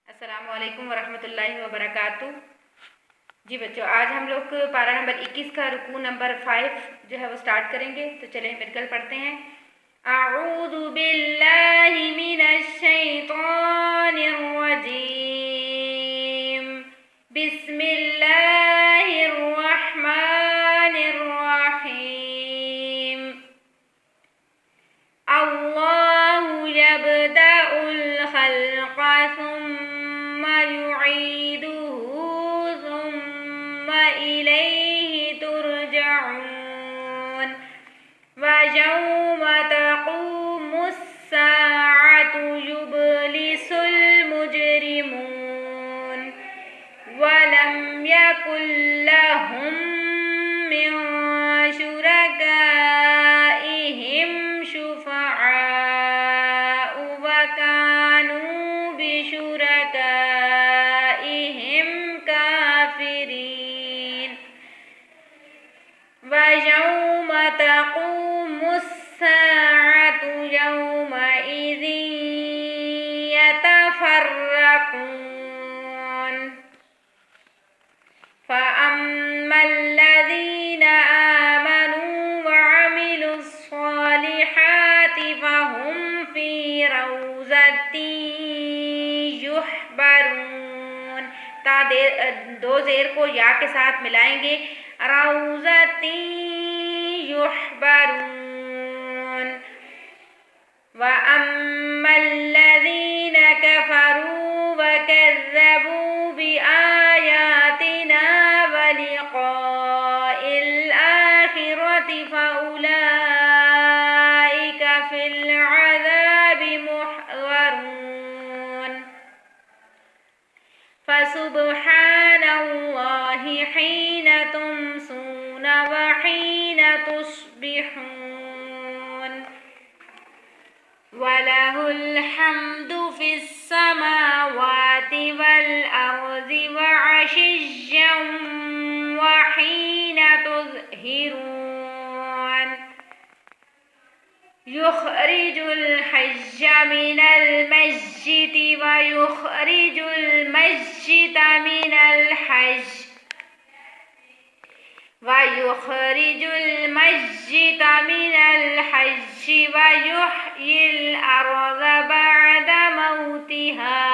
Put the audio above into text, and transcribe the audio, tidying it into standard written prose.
السلام علیکم ورحمۃ اللہ وبرکاتہ۔ جی بچوں، آج ہم لوگ پارہ نمبر 21 کا رکوع نمبر 5 جو ہے وہ سٹارٹ کریں گے، تو چلیں مل کر پڑھتے ہیں۔ اعوذ باللہ من الشیطان الرجیم، بسم اللہ الرحمن الرحیم۔ اللہ یبدأ الخلق ثم يعيده ثم إليه ترجعون ويوم تقوم الساعة يبلس المجرمون ولم يكن لهم من شركائهم شفعاء وكانوا بشركائهم كافرين ويوم تقوم الساعة يومئذ يتفرقون فأما الذين آمنوا وعملوا الصالحات فهم في روضة يحبرون۔ دو زیر کو یا کے ساتھ ملائیں گے، روضة يحبرون۔ وأما الذين كفروا وكذبوا بآياتنا ولقاء الآخرة فأولئك في العذاب محضرون۔ فسبحان الله حين تمسون وحين تصبحون وله الحمد في السماوات والأرض وعشيا وحين تظهرون يخرج الحي من الميت ويخرج الميت من الحي ويخرج الميت من الحي ويحيي الأرض بعد موتها